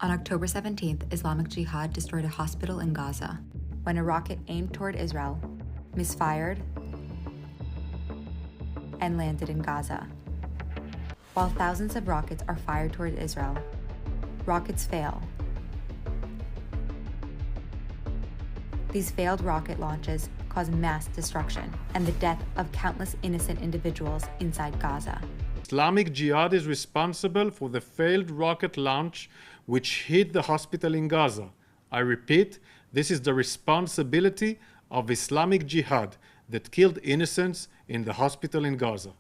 On October 17th, Islamic Jihad destroyed a hospital in Gaza when a rocket aimed toward Israel misfired and landed in Gaza. While thousands of rockets are fired toward Israel, rockets fail. These failed rocket launches cause mass destruction and the death of countless innocent individuals inside Gaza. Islamic Jihad is responsible for the failed rocket launch which hit the hospital in Gaza. I repeat, this is the responsibility of Islamic Jihad that killed innocents in the hospital in Gaza.